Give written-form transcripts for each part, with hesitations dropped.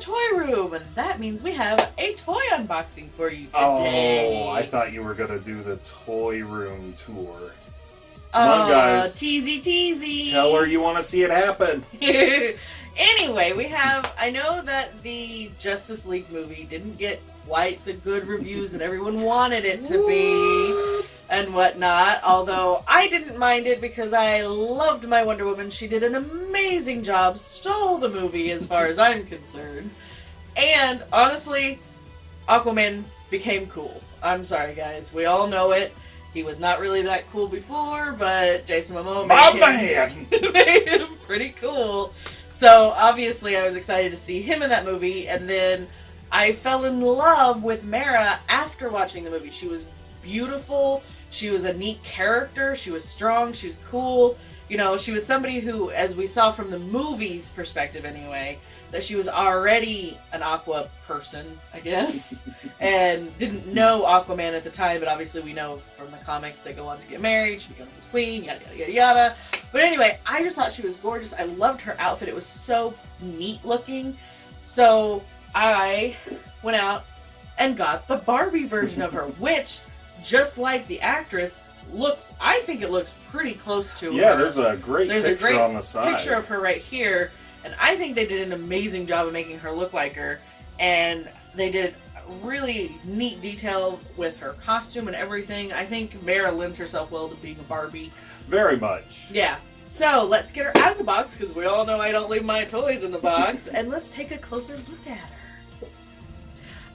toy room, and that means we have a toy unboxing for you today. Oh, I thought you were going to do the toy room tour. Come on, guys. Teasy. Tell her you want to see it happen. Anyway, I know that the Justice League movie didn't get quite the good reviews that everyone wanted it to be and whatnot, although I didn't mind it because I loved my Wonder Woman. She did an amazing job, stole the movie as far as I'm concerned. And honestly, Aquaman became cool. I'm sorry, guys. We all know it. He was not really that cool before, but Jason Momoa made him pretty cool. So, obviously, I was excited to see him in that movie, and then I fell in love with Mera after watching the movie. She was beautiful, she was a neat character, she was strong, she was cool. You know, she was somebody who, as we saw from the movie's perspective anyway, that she was already an Aqua person, I guess, and didn't know Aquaman at the time, but obviously we know from the comics they go on to get married, she becomes his queen, yada yada yada yada. But anyway, I just thought she was gorgeous. I loved her outfit. It was so neat looking. So I went out and got the Barbie version of her, which, just like the actress, I think it looks pretty close to her. Yeah, there's a great picture on the side. Picture of her right here. And I think they did an amazing job of making her look like her. And they did really neat detail with her costume and everything. I think Mera lends herself well to being a Barbie. Very much. Yeah. So let's get her out of the box, because we all know I don't leave my toys in the box. And let's take a closer look at her.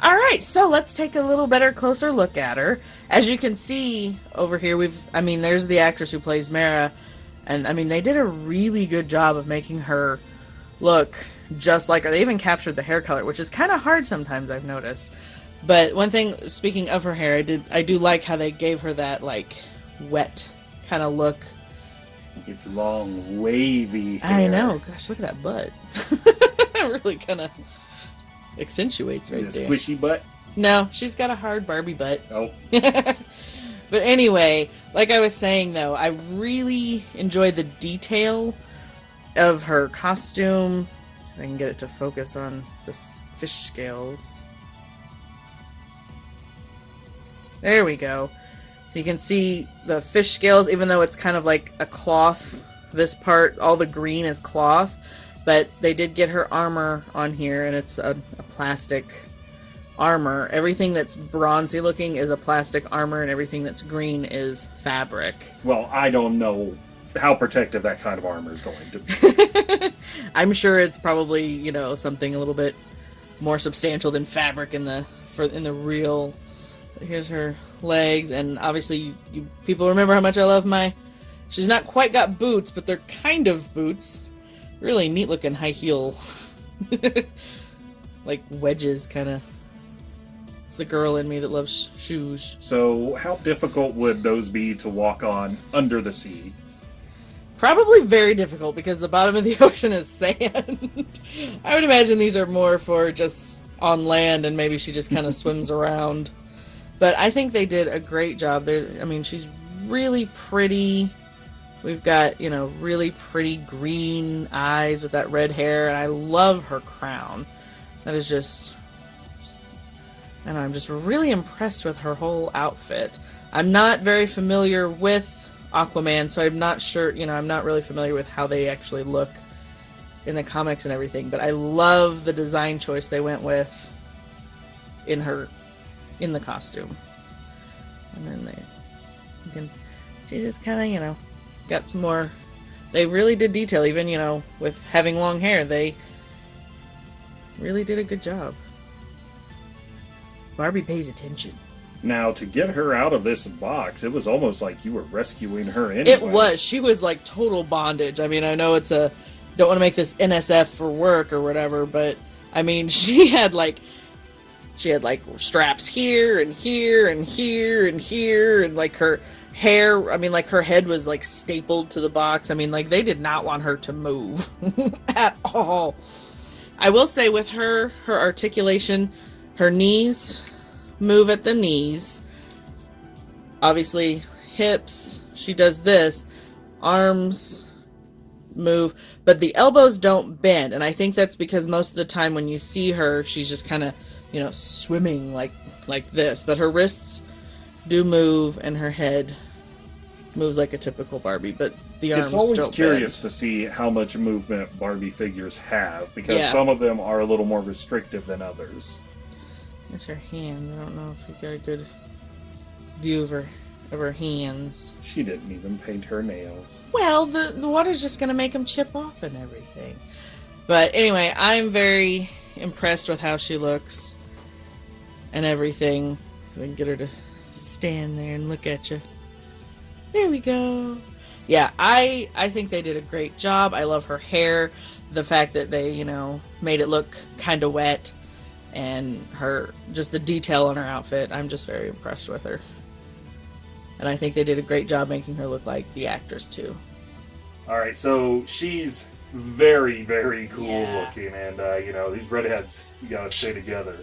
Alright, so let's take a little better closer look at her. As you can see over here, there's the actress who plays Mera. And they did a really good job of making her look just like her. They even captured the hair color, which is kind of hard sometimes, I've noticed. But one thing, speaking of her hair, I do like how they gave her that, like, wet kind of look. It's long, wavy hair. I know. Gosh, look at that butt. It really kind of accentuates right there. Squishy butt? No, she's got a hard Barbie butt. Oh. But anyway, like I was saying, though, I really enjoyed the detail of her costume. So I can get it to focus on the fish scales. There we go. So you can see the fish scales, even though it's kind of like a cloth. This part, all the green is cloth. But they did get her armor on here, and it's a plastic armor. Everything that's bronzy looking is a plastic armor, and everything that's green is fabric. Well, I don't know how protective that kind of armor is going to be. I'm sure it's probably, something a little bit more substantial than fabric in the real. Here's her legs, and obviously you people remember how much I love she's not quite got boots, but they're kind of boots. Really neat looking high heel. Like wedges, kind of. It's the girl in me that loves shoes. So how difficult would those be to walk on under the sea? Probably very difficult, because the bottom of the ocean is sand. I would imagine these are more for just on land, and maybe she just kind of swims around. But I think they did a great job. She's really pretty. We've got, really pretty green eyes with that red hair, and I love her crown. That is just and I'm just really impressed with her whole outfit. I'm not very familiar with Aquaman, so I'm not sure, I'm not really familiar with how they actually look in the comics and everything, but I love the design choice they went with in the costume. And then she's just kind of, got some more, they really did detail, even, with having long hair, they really did a good job. Barbie pays attention. Now, to get her out of this box, it was almost like you were rescuing her anyway. It was. She was like total bondage. I know it's don't want to make this NSF for work or whatever, but she had straps here and here and here and here, and like her hair, her head was like stapled to the box. They did not want her to move at all. I will say with her articulation, her knees move at the knees. Obviously, hips, she does this. Arms move, but the elbows don't bend, and I think that's because most of the time when you see her, she's just kind of, swimming like this, but her wrists do move, and her head moves like a typical Barbie, but the arms It's always don't curious bend. to see how much movement Barbie figures have, because Yeah. some of them are a little more restrictive than others. That's her hand. I don't know if you got a good view of her hands. She didn't even paint her nails. Well, the water's just gonna make them chip off and everything. But anyway, I'm very impressed with how she looks and everything. So we can get her to stand there and look at you. There we go. Yeah, I think they did a great job. I love her hair. The fact that they, made it look kind of wet. And just the detail on her outfit. I'm just very impressed with her. And I think they did a great job making her look like the actress, too. Alright, so she's very, very cool looking, and, these redheads, you gotta stay together.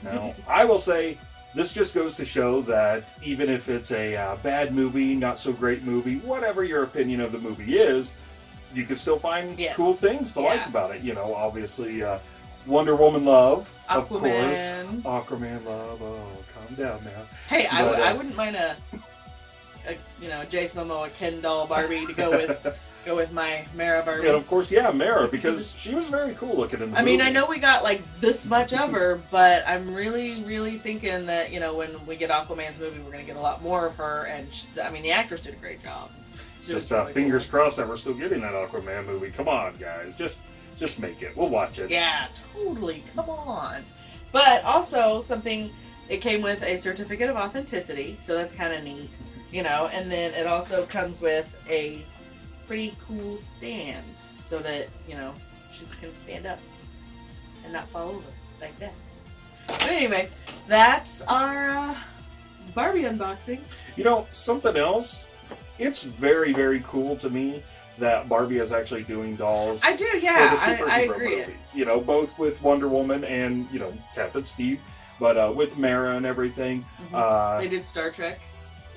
Now, I will say, this just goes to show that even if it's a bad movie, not so great movie, whatever your opinion of the movie is, you can still find cool things to like about it. Obviously, Wonder Woman love, of course. Aquaman love, oh, calm down now. Hey, I wouldn't mind a Jason Momoa Ken doll Barbie to go with my Mera Barbie. And of course, Mera, because she was very cool looking in the movie. I mean, I know we got like this much of her, but I'm really, really thinking that, when we get Aquaman's movie, we're going to get a lot more of her. And the actress did a great job. Just really fingers crossed that we're still getting that Aquaman movie. Come on, guys. Just make it. We'll watch it. Yeah, totally. Come on. But also it came with a certificate of authenticity, so that's kind of neat, and then it also comes with a pretty cool stand so that, she can stand up and not fall over like that. But anyway, that's our Barbie unboxing. Something else, it's very, very cool to me that Barbie is actually doing dolls. I do, yeah. For the superhero I agree. Movies. Both with Wonder Woman and, Captain Steve, but with Mera and everything. Mm-hmm. They did Star Trek.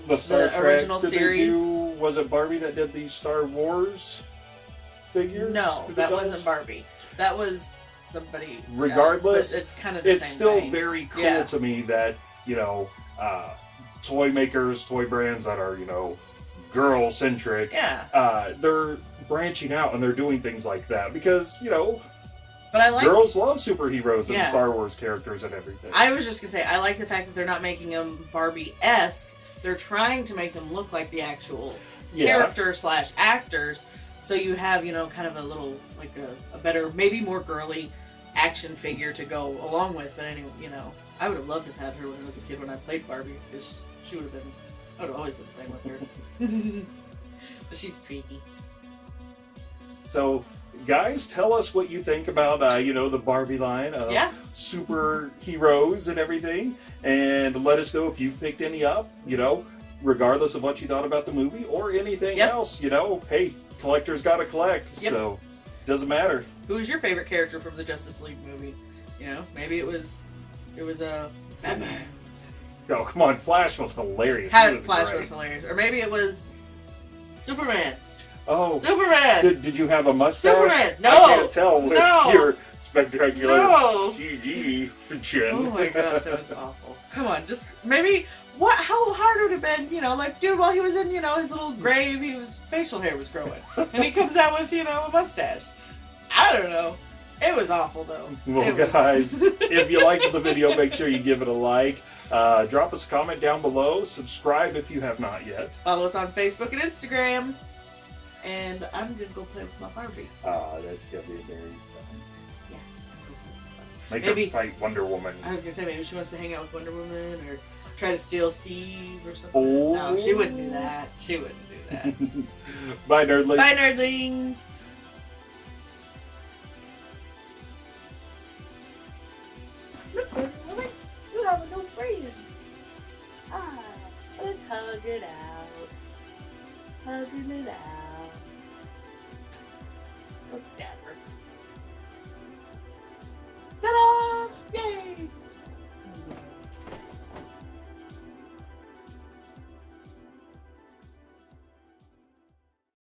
The Star Trek original series. Was it Barbie that did these Star Wars figures? No, that wasn't Barbie. That was somebody Regardless, else, but it's kind of the it's same still thing. very cool to me that, toy makers, toy brands that are, girl-centric, they're branching out and they're doing things like that because, but I like girls love superheroes and Star Wars characters and everything. I was just going to say, I like the fact that they're not making them Barbie-esque. They're trying to make them look like the actual character/actors. So you have, kind of a little, like a better, maybe more girly action figure to go along with. But anyway, I would have loved to have had her when I was a kid when I played Barbie because she would have been, I would have always been playing with her. But she's creepy. So, guys, tell us what you think about, the Barbie line of superheroes and everything. And let us know if you picked any up, regardless of what you thought about the movie or anything else. Hey, collectors gotta collect, so it doesn't matter. Who was your favorite character from the Justice League movie? Maybe it was Batman. Oh, come on, Flash was hilarious. Flash was hilarious. Or maybe it was Superman. Oh. Superman! Did you have a mustache? Superman! No! I can't tell with your spectacular CG chin. Oh my gosh, that was awful. Come on, just maybe, how hard would it have been, dude, while he was in, his little grave, his facial hair was growing. And he comes out with, a mustache. I don't know. It was awful, though. Well, guys, if you liked the video, make sure you give it a like. Drop us a comment down below. Subscribe if you have not yet. Follow us on Facebook and Instagram. And I'm going to go play with my Barbie. That's going to be very fun. Yeah. Make her fight Wonder Woman. I was going to say, maybe she wants to hang out with Wonder Woman or try to steal Steve or something. Oh. No, she wouldn't do that. She wouldn't do that. Bye, nerdlings. Bye, nerdlings. Look, Wonder Woman, you have a new friend. Let's hug it out. Hugging it out. Let's stab her.